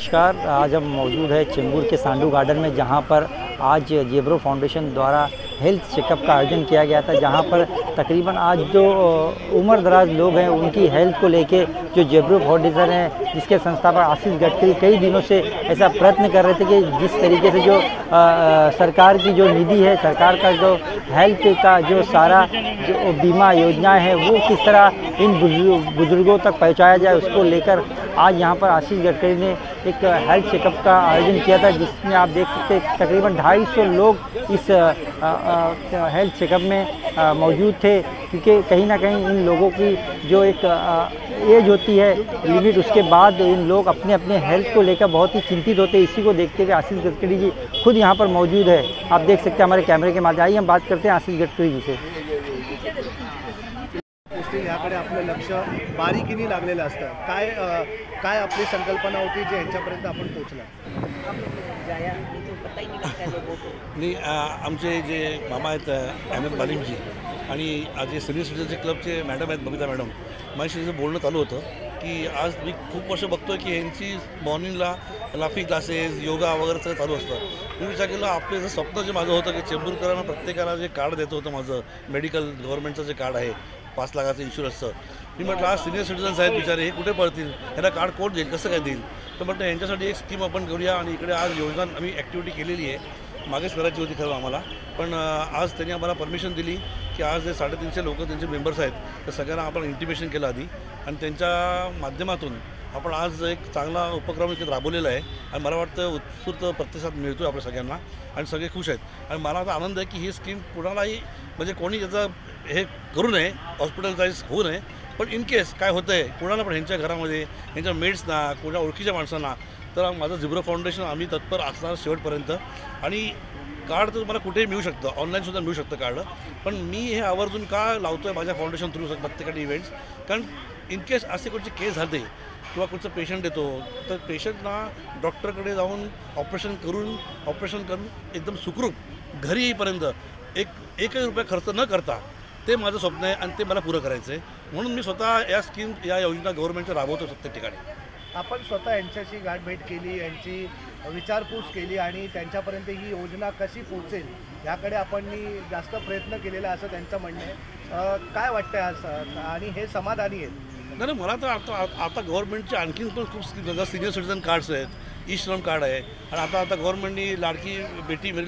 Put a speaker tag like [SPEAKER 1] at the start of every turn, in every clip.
[SPEAKER 1] नमस्कार। आज हम मौजूद है चेंबूर के सांडू गार्डन में, जहां पर आज जेब्रो फाउंडेशन द्वारा हेल्थ चेकअप का आयोजन किया गया था। जहां पर तकरीबन आज जो उम्र दराज लोग हैं उनकी हेल्थ को लेके जो जेब्रो फाउंडेशन है, जिसके संस्थापक आशीष गडकरी कई दिनों से ऐसा प्रयत्न कर रहे थे कि जिस तरीके से जो सरकार की जो निधि है, सरकार का जो हेल्थ का जो सारा जो बीमा योजनाएँ हैं वो किस तरह इन बुजुर्गों तक पहुँचाया जाए, उसको लेकर आज यहाँ पर आशीष गडकरी ने एक हेल्थ चेकअप का आयोजन किया था, जिसमें आप देख सकते हैं तकरीबन 250 लोग इस हेल्थ चेकअप में मौजूद थे। क्योंकि कहीं ना कहीं इन लोगों की जो एक एज होती है लिमिट, उसके बाद इन लोग अपने अपने हेल्थ को लेकर बहुत ही चिंतित होते हैं। इसी को देखते हुए आशीष गडकरी जी खुद यहाँ पर मौजूद है। आप देख सकते हैं हमारे कैमरे के माध्यम। आइए हम बात करते हैं आशीष गडकरी जी से।
[SPEAKER 2] याकडे आपलं लक्ष बारीकीने लागलेलं असतं। काय आपली संकल्पना होती जे यांच्यापर्यंत आपण पोहोचला?
[SPEAKER 3] नाही, आमचे जे मामा आहेत अहमद बालिमजी आणि आज जे सिनियर सिटीजनचे क्लबचे मॅडम आहेत बबिता मॅडम, माझ्याशी जे बोलणं चालू होतं की आज मी खूप वर्ष बघतोय की यांची मॉर्निंगला लाफिंग क्लासेस, योगा वगैरे सगळं चालू असतं। मी विचार केला आपलं जर स्वप्न जे माझं होतं की चेंबूरकरांना प्रत्येकाला जे कार्ड देतं होतं माझं मेडिकल गव्हर्नमेंटचं जे कार्ड आहे 5 लाखाचं इन्शुरन्सचं, मी म्हटलं आज सिनियर सिटीजन्स आहेत बिचारे, हे कुठे पडतील, यांना कार्ड कोण देईल, कसं काय देईल? तर म्हटलं यांच्यासाठी एक स्कीम आपण करूया आणि इकडे आज योजना आम्ही ॲक्टिव्हिटी केलेली आहे। मागेच करायची होती खरं आम्हाला, पण आज त्यांनी आम्हाला परमिशन दिली की आज जे 350 लोक त्यांचे मेंबर्स आहेत त्या सगळ्यांना आपण इंटिमेशन केलं आधी, आणि त्यांच्या माध्यमातून आपण आज एक चांगला उपक्रम इथे राबवलेला आहे आणि मला वाटतं उत्स्फूर्त प्रतिसाद मिळतो आहे आपल्या सगळ्यांना आणि सगळे खुश आहेत। आणि मला आता आनंद आहे की ही स्कीम कुणालाही म्हणजे कोणी याचा हे करू नये, हॉस्पिटलाइज होऊ नये, पण इन केस काय होतं आहे कुणाला पण ह्यांच्या घरामध्ये ह्यांच्या मेड्सना, कोणा ओळखीच्या माणसांना, तर माझं जेब्रो फाउंडेशन आम्ही तत्पर असणार शेवटपर्यंत। आणि कार्ड तर तुम्हाला कुठेही मिळू शकतं, ऑनलाईनसुद्धा मिळू शकतं कार्ड, पण मी हे आवर्जून का लावतो आहे माझ्या फाउंडेशन थ्रू प्रत्येकाने इव्हेंट्स, कारण इन केस असे कुठचे केस झाले किंवा कुठचं पेशंट येतो तर पेशंटना डॉक्टरकडे जाऊन ऑपरेशन करून एकदम सुखरूप घरी येईपर्यंत एकही रुपया खर्च न करता ते माझं स्वप्न आहे आणि ते मला पुरं करायचं आहे। म्हणून मी स्वतः या योजना गव्हर्नमेंटच्या राबवतो प्रत्येक ठिकाणी।
[SPEAKER 2] आपण स्वतः यांच्याशी गाठभेट केली, यांची विचारपूस केली आणि त्यांच्यापर्यंत ही योजना कशी पोहोचेल याकडे आपण जास्त प्रयत्न केलेला असं त्यांचं म्हणणं आहे। काय वाटतं आज आणि हे समाधानी आहेत?
[SPEAKER 3] नाही, मला तर आता गव्हर्नमेंटचे आणखीन पण खूप स्कीम, सिनियर सिटीजन कार्ड्स आहेत, ई श्रम कार्ड आहे, आणि आता गव्हर्नमेंटनी लाडकी बेटी मेरी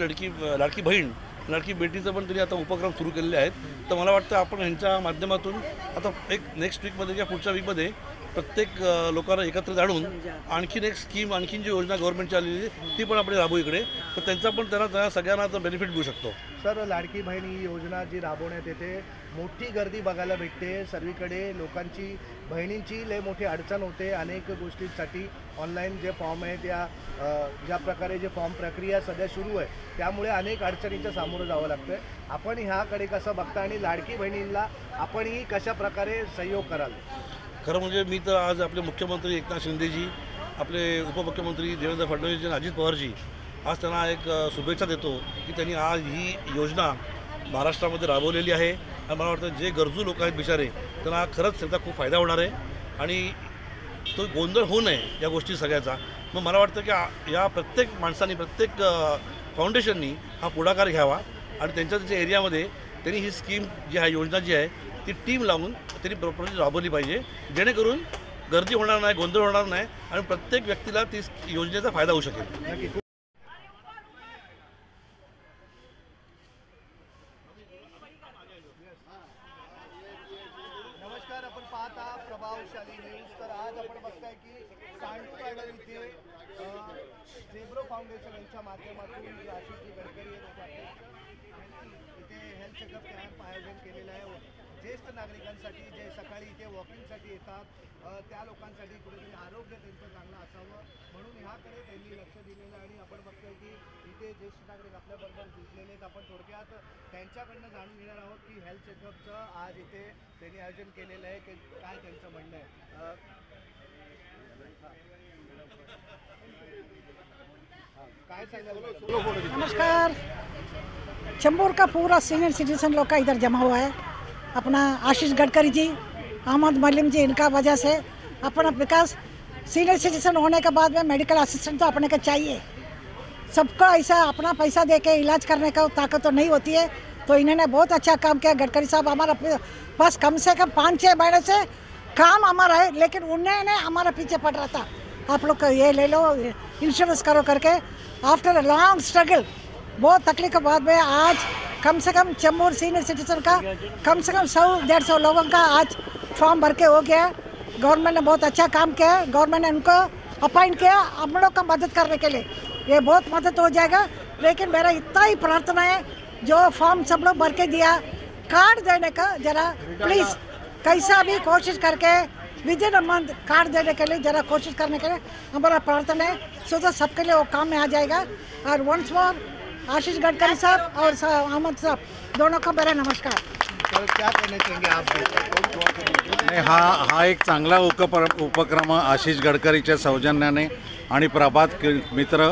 [SPEAKER 3] लाडकी बहीण लाडकी बेटीचं पण त्यांनी आता उपक्रम सुरू केलेले आहेत। तर मला वाटतं आपण ह्यांच्या माध्यमातून आता एक नेक्स्ट वीकमध्ये किंवा पुढच्या वीकमध्ये प्रत्येक लोकांना एकत्र आणून आणखीन एक स्कीम, आणखीन जी योजना गव्हर्नमेंटची आलेली ती पण आपण राबवू इकडे, तर त्यांचा पण त्यांना सगळ्यांना बेनिफिट मिळू शकतो।
[SPEAKER 2] सर, लाडकी बहीण ही योजना जी राबवण्यात येते, मोठी गर्दी बघायला भेटते सर्वीकडे, लोकांची बहिणींची लय मोठी अडचण होते अनेक गोष्टींसाठी। ऑनलाईन जे फॉर्म आहेत या ज्या प्रकारे जे फॉर्म प्रक्रिया सध्या सुरू आहे त्यामुळे अनेक अडचणींच्या सामोरं जावं लागतं। आपण ह्याकडे कसं बघता आणि लाडकी बहिणींना आपणही कशा प्रकारे सहयोग कराल?
[SPEAKER 3] खरं म्हणजे मी तर आज आपले मुख्यमंत्री एकनाथ शिंदेजी, आपले उपमुख्यमंत्री देवेंद्र फडणवीसजी आणि अजित पवारजी, आज त्यांना एक शुभेच्छा देतो की त्यांनी आज ही योजना महाराष्ट्रामध्ये राबवलेली आहे। आणि मला वाटतं जे गरजू लोक आहेत बिचारे त्यांना खरंच त्याचा खूप फायदा होणार आहे आणि तो गोंधळ होऊ नये या गोष्टी सगळ्याचा। मग मला वाटतं की या प्रत्येक माणसांनी, प्रत्येक फाउंडेशननी हा पुढाकार घ्यावा आणि त्यांच्या एरियामध्ये त्यांनी ही स्कीम जी आहे, योजना जी आहे ती टीम लावून त्यांनी प्रॉपरली राबवली पाहिजे, जेणेकरून गर्दी होणार नाही, गोंधळ होणार नाही आणि प्रत्येक व्यक्तीला ती योजनेचा फायदा होऊ शकेल।
[SPEAKER 2] नमस्कार, आपण पाहता प्रभावशाली न्यूज। तर आज आपण बघताय की सांडू गार्डन इथे जेब्रो फाउंडेशन यांच्या माध्यमातून आशीष गडकरी इथे हेल्थ चेकअप कॅम्प आयोजन केलेलं आहे। ज्येष्ठ नागरिकांसाठी जे सकाळी इथे वॉकिंगसाठी येतात त्या लोकांसाठी कुठेतरी आरोग्य त्यांचं चांगलं असावं म्हणून ह्याकडे त्यांनी लक्ष दिलेलं आहे। आणि आपण बघतोय की इथे ज्येष्ठ नागरिक आपल्याबरोबर जुळलेले आहेत। आपण थोडक्यात त्यांच्याकडनं जाणून घेणार आहोत की हेल्थ चेकअपचं आज इथे त्यांनी आयोजन केलेलं आहे, की काय त्यांचं म्हणणं आहे। काय सांगाल?
[SPEAKER 4] नमस्कार। चेंबूर का पूरा सीनियर सिटीजन लोग का इधर जमा हुआ है। अपना आशीष गडकरी जी, अहमद मलिम जी, इनका वजह से अपना विकास सीनियर सिटीजन होने के बाद में मेडिकल असिस्टेंट तो अपने को चाहिए। सबको ऐसा अपना पैसा दे के इलाज करने का ताकत तो नहीं होती है। तो इन्होंने बहुत अच्छा काम किया। गडकरी साहब हमारा पास कम से कम 5-6 महीने से काम हमारा है, लेकिन उन्होंने हमारा पीछे पड़ रहा था, आप लोग ये ले लो, इंश्योरेंस करो करके। आफ्टर अ लॉन्ग स्ट्रगल, बहुत तकलीफ के बाद में आज कम से कम चेंबूर सीनियर सिटीजन का कम से कम 100-150 लोगों का आज फॉर्म भर के हो गया। गवर्नमेंट ने बहुत अच्छा काम किया। गवर्नमेंट ने उनको अपॉइंट किया हम लोग का मदद करने के लिए, ये बहुत मदद हो जाएगा। लेकिन मेरा इतना ही प्रार्थना है, जो फॉर्म सब लोग भर के दिया, कार्ड देने का जरा प्लीज़ कैसा भी कोशिश करके with in a month card देने के लिए जरा कोशिश करने के लिए हमारा प्रार्थना है, सो तो सबके लिए वो काम में आ जाएगा। और वंस मोर आशीष गडकरी साहब और अहमद साहब दोनों का मेरा नमस्कार।
[SPEAKER 2] तर क्या कहना चाहेंगे आप?
[SPEAKER 5] नाही, हा एक चांगला उपक्रम आशिष गडकरीच्या सौजन्याने आणि प्रभात मित्र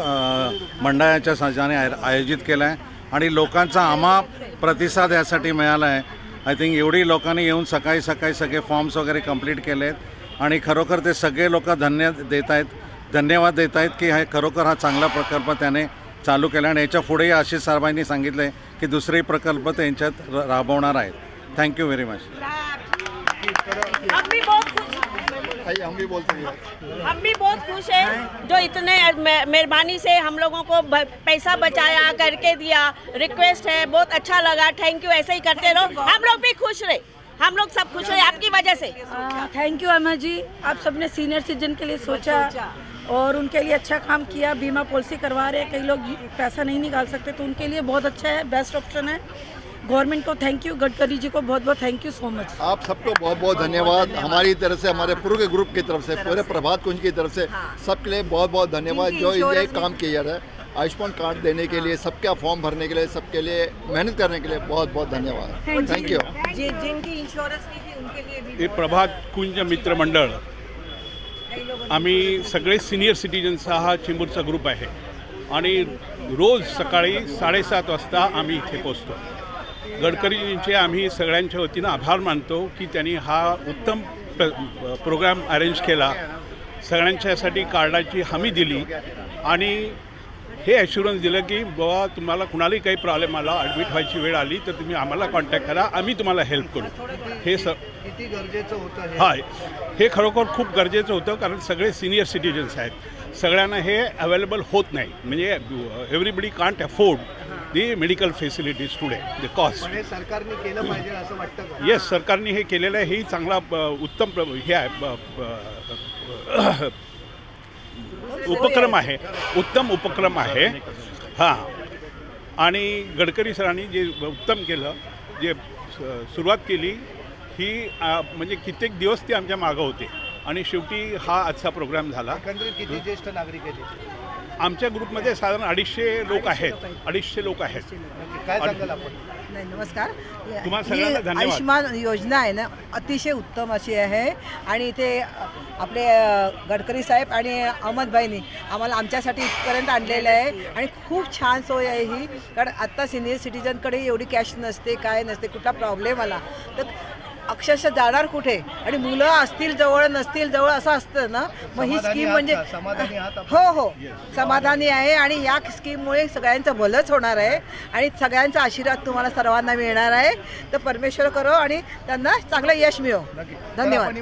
[SPEAKER 5] मंडळाच्या सहाय्याने आयोजित केला आहे आणि लोकांचा आम्हा प्रतिसाद यासाठी मिळाला आहे। आय थिंक एवढी लोकांनी येऊन सकाळी सगळे फॉर्म्स वगैरे कंप्लीट केले आहेत आणि खरोखर ते सगळे लोक धन्यवाद देत आहेत की हा खरोखर हा चांगला प्रकल्प त्याने चालू केला आणि याच्या पुढेही आशिष साहेबांनी सांगितले की दुसरे प्रकल्प ते यांच्यात राबवणार आहेत। Thank you very much.
[SPEAKER 2] हम भी बोलते हैं,
[SPEAKER 6] हम भी बहुत खुश हैं जो इतने मेहरबानी से हम लोगों को पैसा बचाया करके दिया। रिक्वेस्ट है, बहुत अच्छा लगा, थैंक यू। ऐसे ही करते रहो, हम लोग भी खुश रहे, हम लोग सब खुश रहे आपकी वजह से।
[SPEAKER 7] थैंक यू अम्मा जी, आप सबने सीनियर सिटीजन के लिए सोचा और उनके लिए अच्छा काम किया। बीमा पॉलिसी करवा रहे हैं, कई लोग पैसा नहीं निकाल सकते, तो उनके लिए बहुत अच्छा है, बेस्ट ऑप्शन है। गवर्नमेंट को थैंक यू, गडकरी जी को बहुत बहुत थैंक यू सो मच।
[SPEAKER 8] आप सबको बहुत बहुत धन्यवाद। हमारी तरफ से, हमारे पूरे ग्रुप की तरफ से, पूरे प्रभात कुंज की तरफ से सबके लिए बहुत बहुत धन्यवाद जो ये काम किया जा रहा है। आयुष्मान कार्ड देने के लिए, सबका फॉर्म भरने के लिए, सबके लिए मेहनत करने के लिए बहुत बहुत धन्यवाद। Thank you.
[SPEAKER 6] जिनकी इंश्योरेंस नहीं थी उनके लिए भी
[SPEAKER 9] हे प्रभात कुंज मित्र मंडळ, आम्ही सगळे सिनियर सिटीजनचा हा चेंबूरचा ग्रुप आहे आणि रोज सकाळी 7:30 वाजता आम्ही इथे पोचतो। गडकरीजींचे आम्ही सगळ्यांच्या वतीनं आभार मानतो की त्यांनी हा उत्तम प्रोग्राम अरेंज केला, सगळ्यांच्यासाठी कार्डाची हमी दिली आणि हे ॲश्युरन्स दिलं की बाबा तुम्हाला कुणालाही काही प्रॉब्लेम आला, ॲडमिट व्हायची वेळ आली तर तुम्ही आम्हाला कॉन्टॅक्ट करा, आम्ही तुम्हाला हेल्प करू। हे
[SPEAKER 2] किती गरजेचं होतं
[SPEAKER 9] हाय, हे खरोखर खूप गरजेचं होतं कारण सगळे सिनियर सिटीजन्स आहेत, सगळ्यांना हे अवेलेबल होत नाही, म्हणजे everybody can't afford the medical facilities today, the cost.
[SPEAKER 2] सरकारने केलं पाहिजे असं वाटतं का?
[SPEAKER 9] येस, सरकारने हे केलेलं आहे, हे चांगला उत्तम हे आहे, उपक्रम आहे, उत्तम उपक्रम आहे। हां, आणि गडकरी सरांनी जे उत्तम केलं, जे सुरुवात केली ही म्हणजे कित्येक दिवस ते आमच्या मागं होते आणि शेवटी हा आजचा प्रोग्राम झाला।
[SPEAKER 2] एकंदरीत किती ज्येष्ठ नागरिक आहेत
[SPEAKER 9] आमच्या ग्रुपमध्ये? साधारण 250 लोक आहेत, 250 लोक आहेत।
[SPEAKER 2] काय सांगाल आपण?
[SPEAKER 10] नाही, नमस्कार।
[SPEAKER 9] तुम्हाला सगळ्यांना धन्यवाद।
[SPEAKER 10] आयुष्मान योजना आहे ना, अतिशय उत्तम अशी आहे आणि इथे आपले गडकरी साहेब आणि अहमदभाईंनी आम्हाला आमच्यासाठी इथपर्यंत आणलेलं आहे आणि खूप छान सोय आहे ही। कारण आत्ता सिनियर सिटीजनकडे एवढी कॅश नसते, काय नसते, कुठला प्रॉब्लेम आला तर अक्षरशः जाणार कुठे, आणि मुलं असतील जवळ नसतील जवळ असं असतं ना। मग ही स्कीम म्हणजे हो समाधानी आहे आणि या स्कीममुळे सगळ्यांचं भलंच होणार आहे आणि सगळ्यांचा आशीर्वाद तुम्हाला सर्वांना मिळणार आहे। तर परमेश्वर करो आणि त्यांना चांगलं यश मिळो। धन्यवाद।